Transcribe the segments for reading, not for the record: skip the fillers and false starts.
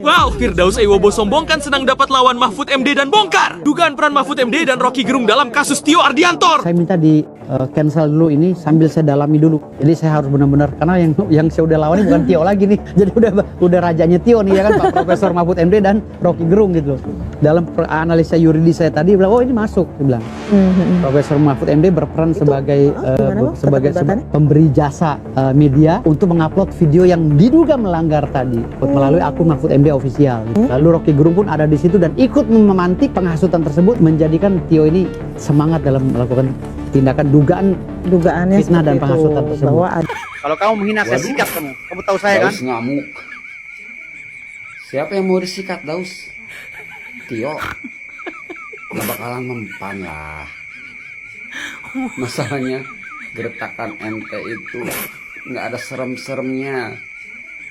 Wow, Firdaus Eiwobo sombongkan senang dapat lawan Mahfud MD dan bongkar. Dugaan peran Mahfud MD dan Rocky Gerung dalam kasus Tio Ardiantor. Saya minta di cancel dulu ini sambil saya dalami dulu. Jadi saya harus benar-benar, karena yang saya udah lawan ini bukan Tio lagi nih. Jadi udah rajanya Tio nih ya kan, Pak Profesor Mahfud MD dan Rocky Gerung gitu. Dalam analisa yuridis saya tadi bilang, oh ini masuk, dia bilang. Profesor Mahfud MD berperan sebagai pemberi jasa media untuk mengupload video yang diduga melanggar tadi melalui akun Mahfud MD official. Lalu Rocky Gerung pun ada di situ dan ikut memantik penghasutan tersebut, menjadikan Tio ini semangat dalam melakukan tindakan dugaannya fitnah dan penghasutan tersebut. Kalau kamu menghina saya sikat kamu. Kamu tahu saya kan? Daus ngamuk. Siapa yang mau disikat, Daus? Tio. Nggak bakalan mempan lah. Masalahnya gertakan ente itu nggak ada serem-seremnya,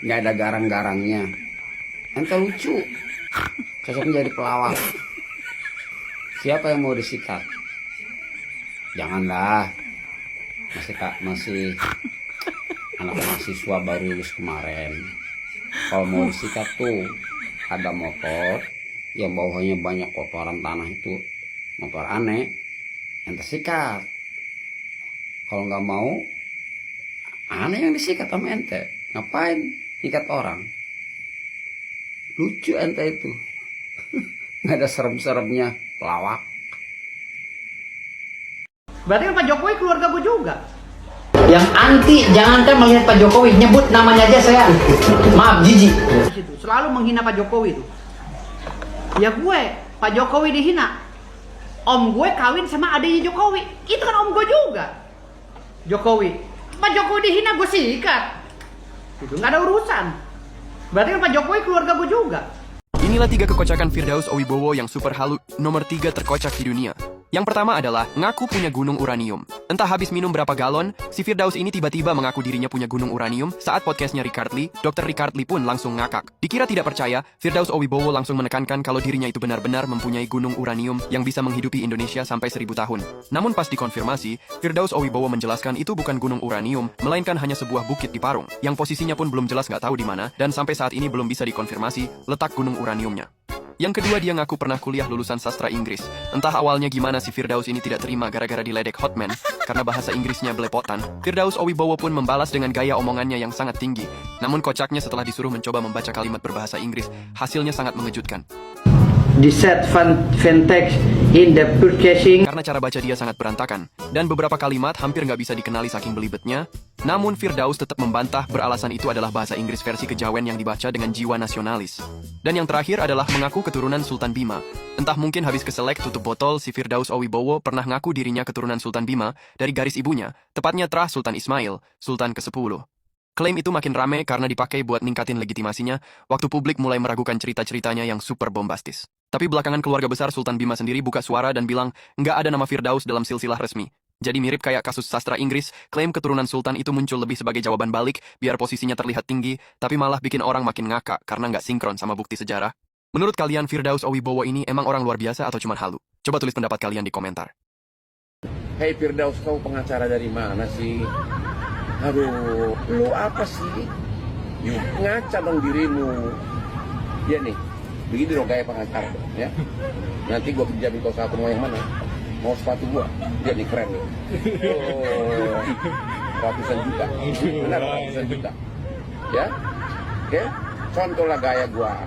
nggak ada garang-garangnya. Ente lucu, cocok menjadi pelawak. Siapa yang mau disikat? Janganlah, masih anak mahasiswa baru lulus kemarin. Kalau mau disikat tuh ada motor yang bawahnya banyak kotoran tanah, itu motor aneh, ente sikat. Kalau nggak mau, aneh yang disikat sama ente. Ngapain ikat orang? Lucu ente itu. Nggak ada serem-seremnya, pelawak. Berarti kan Pak Jokowi keluarga gue juga. Yang anti, jangankan melihat Pak Jokowi, nyebut namanya aja saya. Maaf, jijik. Selalu menghina Pak Jokowi itu. Ya gue, Pak Jokowi dihina. Om gue kawin sama adiknya Jokowi. Itu kan om gue juga. Jokowi. Pak Jokowi dihina, gue sikat. Itu nggak ada urusan. Berarti kan Pak Jokowi keluarga gue juga. Inilah 3 kekocakan Firdaus Owibowo yang super halu nomor 3 terkocak di dunia. Yang pertama adalah ngaku punya gunung uranium. Entah habis minum berapa galon, si Firdaus ini tiba-tiba mengaku dirinya punya gunung uranium saat podcastnya Richard Lee. Dr. Richard Lee pun langsung ngakak. Dikira tidak percaya, Firdaus Owibowo langsung menekankan kalau dirinya itu benar-benar mempunyai gunung uranium yang bisa menghidupi Indonesia sampai 1000 tahun. Namun pas dikonfirmasi, Firdaus Owibowo menjelaskan itu bukan gunung uranium, melainkan hanya sebuah bukit di Parung, yang posisinya pun belum jelas nggak tahu di mana, dan sampai saat ini belum bisa dikonfirmasi letak gunung uraniumnya. Yang kedua, dia ngaku pernah kuliah lulusan sastra Inggris. Entah awalnya gimana si Firdaus ini tidak terima gara-gara diledek Hotman karena bahasa Inggrisnya belepotan. Firdaus Owibowo pun membalas dengan gaya omongannya yang sangat tinggi. Namun kocaknya setelah disuruh mencoba membaca kalimat berbahasa Inggris, hasilnya sangat mengejutkan. Disadvantage in the purchasing. Karena cara baca dia sangat berantakan, dan beberapa kalimat hampir nggak bisa dikenali saking belibetnya. Namun Firdaus tetap membantah beralasan itu adalah bahasa Inggris versi kejawen yang dibaca dengan jiwa nasionalis. Dan yang terakhir adalah mengaku keturunan Sultan Bima. Entah mungkin habis keselek tutup botol, si Firdaus Owibowo pernah ngaku dirinya keturunan Sultan Bima dari garis ibunya, tepatnya Trah Sultan Ismail, Sultan ke-10. Klaim itu makin rame karena dipakai buat ningkatin legitimasinya waktu publik mulai meragukan cerita-ceritanya yang super bombastis. Tapi belakangan keluarga besar Sultan Bima sendiri buka suara dan bilang nggak ada nama Firdaus dalam silsilah resmi. Jadi mirip kayak kasus sastra Inggris, klaim keturunan Sultan itu muncul lebih sebagai jawaban balik biar posisinya terlihat tinggi, tapi malah bikin orang makin ngakak karena nggak sinkron sama bukti sejarah. Menurut kalian Firdaus Owibowo ini emang orang luar biasa atau cuma halu? Coba tulis pendapat kalian di komentar. Hei Firdaus, kau pengacara dari mana sih? Aduh, lu apa sih? Yuk, ngaca dong dirimu. Ya nih, begini dong gaya pengacara, ya. Nanti gua pinjamin kau satu, mau yang mana? Mau sepatu gua? Dia nih keren nih. Oh, ratusan juta. Benar, ratusan juta. Ya, oke? Contohlah gaya gua.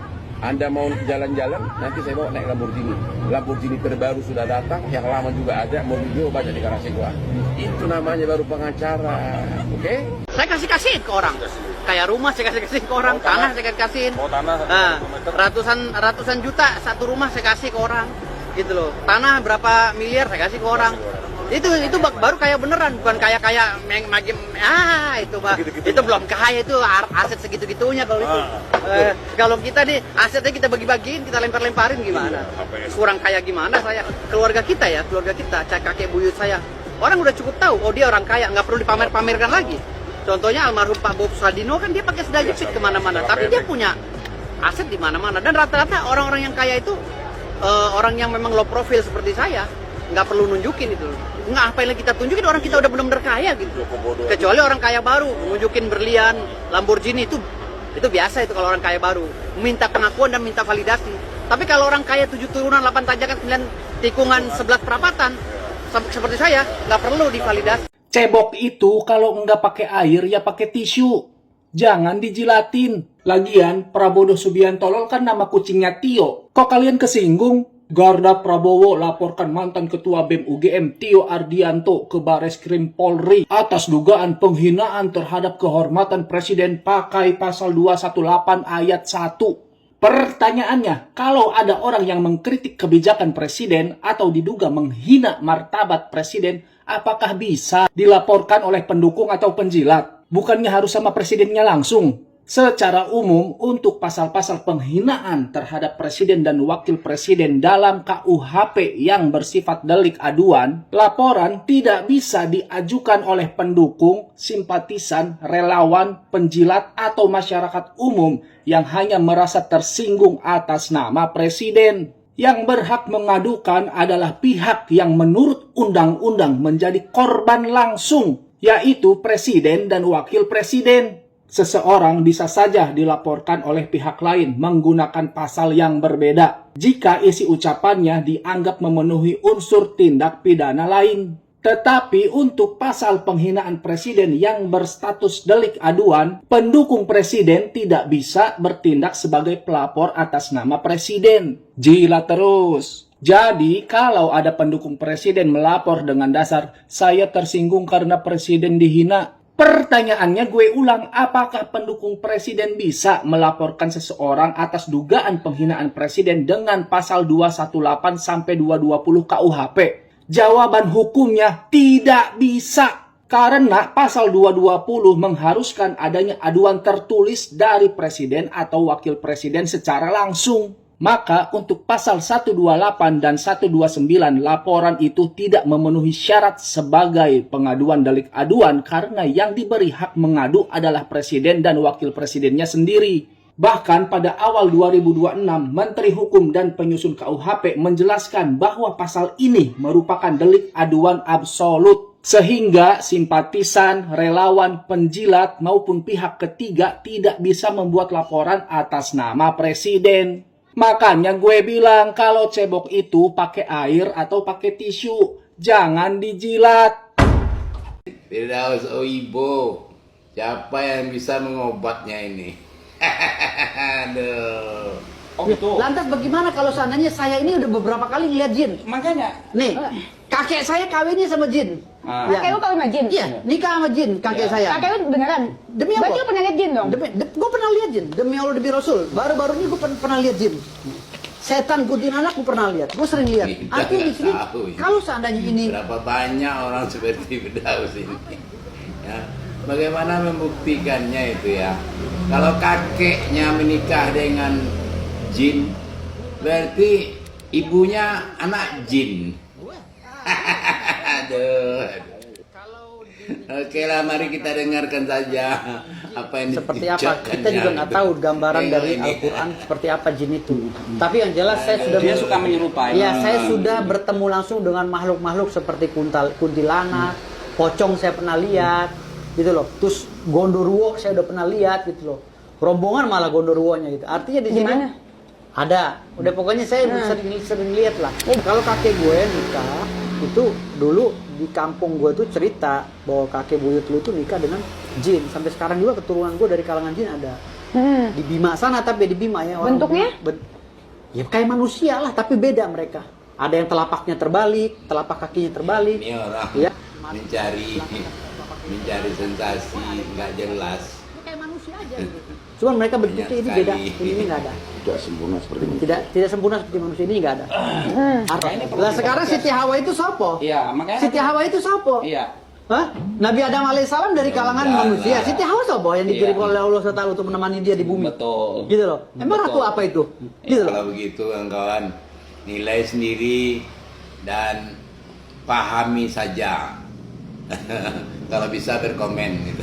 Anda mau jalan-jalan, nanti saya bawa naik Lamborghini. Lamborghini terbaru sudah datang, yang lama juga ada, mobil gue banyak di garasi gua. Itu namanya baru pengacara, oke? Saya kasih ke orang. Kayak rumah saya kasih ke orang, tanah saya kasihin. Oh, tanah Ratusan juta satu rumah saya kasih ke orang. Gitu loh. Tanah berapa miliar saya kasih ke orang. Itu baru kaya beneran, bukan kaya itu belum kaya, itu aset segitu-gitunya kalau itu. Kalau kita nih asetnya kita bagi-bagiin, kita lempar-lemparin gimana? Kurang kaya gimana saya? Keluarga kita, kakek buyut saya. Orang udah cukup tahu, oh dia orang kaya, nggak perlu dipamer-pamerkan lagi. Contohnya almarhum Pak Bob Sadino kan dia pakai sendal jepit kemana-mana, tapi dia punya aset di mana-mana. Dan rata-rata orang-orang yang kaya itu orang yang memang low profile seperti saya, nggak perlu nunjukin itu. Nggak, apa yang kita tunjukin, orang kita udah benar-benar kaya gitu. Kecuali orang kaya baru nunjukin berlian, Lamborghini, itu Itu biasa itu kalau orang kaya baru. Minta pengakuan dan minta validasi. Tapi kalau orang kaya 7 turunan, 8 tanjakan, 9 tikungan, 11 perapatan, seperti saya, nggak perlu divalidasi. Cebok itu kalau nggak pakai air ya pakai tisu. Jangan dijilatin. Lagian Prabowo Subianto kan nama kucingnya Tio. Kok kalian kesinggung? Garda Prabowo laporkan mantan Ketua BEM UGM Tio Ardianto ke Bareskrim Polri atas dugaan penghinaan terhadap kehormatan Presiden pakai pasal 218 ayat 1. Pertanyaannya, kalau ada orang yang mengkritik kebijakan Presiden atau diduga menghina martabat Presiden, apakah bisa dilaporkan oleh pendukung atau penjilat? Bukannya harus sama Presidennya langsung? Secara umum, untuk pasal-pasal penghinaan terhadap Presiden dan Wakil Presiden dalam KUHP yang bersifat delik aduan, laporan tidak bisa diajukan oleh pendukung, simpatisan, relawan, penjilat, atau masyarakat umum yang hanya merasa tersinggung atas nama Presiden. Yang berhak mengadukan adalah pihak yang menurut undang-undang menjadi korban langsung, yaitu Presiden dan Wakil Presiden. Seseorang bisa saja dilaporkan oleh pihak lain menggunakan pasal yang berbeda jika isi ucapannya dianggap memenuhi unsur tindak pidana lain. Tetapi untuk pasal penghinaan Presiden yang berstatus delik aduan, pendukung Presiden tidak bisa bertindak sebagai pelapor atas nama Presiden. Jilat terus. Jadi, kalau ada pendukung Presiden melapor dengan dasar, saya tersinggung karena Presiden dihina. Pertanyaannya gue ulang, apakah pendukung Presiden bisa melaporkan seseorang atas dugaan penghinaan Presiden dengan pasal 218 sampai 220 KUHP? Jawaban hukumnya tidak bisa. Karena pasal 220 mengharuskan adanya aduan tertulis dari Presiden atau Wakil Presiden secara langsung. Maka untuk pasal 128 dan 129 laporan itu tidak memenuhi syarat sebagai pengaduan delik aduan karena yang diberi hak mengadu adalah Presiden dan Wakil Presidennya sendiri. Bahkan pada awal 2026, Menteri Hukum dan Penyusun KUHP menjelaskan bahwa pasal ini merupakan delik aduan absolut. Sehingga simpatisan, relawan, penjilat maupun pihak ketiga tidak bisa membuat laporan atas nama Presiden. Makanya gue bilang kalau cebok itu pakai air atau pakai tisu, jangan dijilat. Firdaus Oibo, siapa yang bisa mengobatnya ini? Aduh. Oh gitu. Lantas bagaimana kalau seandainya saya ini udah beberapa kali lihat jin? Makanya. Nih, kakek saya kawinnya sama jin. Kakek lu kawin sama jin? Iya, nikah sama jin kakek saya. Kakek lu beneran? Demi apa? Berarti lu pernah lihat jin dong? Gue pernah lihat jin. Demi Allah, demi Rasul. Baru-baru ini gue pernah lihat jin. Setan kuntilanak gue pernah lihat. Gue sering lihat. Kita Artinya di sini, nggak tahu ini. kalau seandainya ini Berapa banyak orang seperti Firdaus ini? Ya, bagaimana membuktikannya itu ya? Kalau kakeknya menikah dengan jin, berarti ibunya anak jin. Aduh. Oke lah, mari kita dengarkan saja apa yang seperti apa. diucapkan Kita juga yang nggak itu. tahu gambaran Tengok dari ini. Al-Quran seperti apa jin itu. Tapi yang jelas saya sudah Dia suka menyerupai. Iya, saya sudah bertemu langsung dengan makhluk-makhluk seperti kuntilanak, pocong saya pernah lihat, gitu loh. Terus gondoruo saya udah pernah lihat, gitu loh. Rombongan malah gondoruonya gitu. Artinya di sini Gimana? ada. Udah pokoknya saya sering lihat lah. Kalau kakek gue nikah itu dulu di kampung gue tuh cerita bahwa kakek buyut lu tuh nikah dengan jin. Sampai sekarang juga keturunan gue dari kalangan jin ada. Di Bima sana, tapi di Bima ya. Bentuknya? Ya kayak manusia lah, tapi beda mereka. Ada yang telapaknya terbalik, telapak kakinya terbalik. Ini orang Ya. mencari sensasi nggak jelas. Kayak manusia aja gitu. Cuman mereka bentuknya ini beda, ini nggak ada. Tidak sempurna seperti ini. Tidak sempurna seperti manusia ini nggak ada. Lah sekarang Siti Hawa itu sopo? Iya, makanya. Siti Hawa itu sopo? Iya. Hah? Nabi Adam alaihissalam dari kalangan Enggak manusia. lah. Siti Hawa sopo yang dikirim Iya. oleh Allah SWT untuk menemani dia di bumi. Betul. Gitu loh. Emang ratu Betul. apa itu? Gitu loh. Kalau begitu kawan, nilai sendiri dan pahami saja. Kalau bisa berkomen gitu.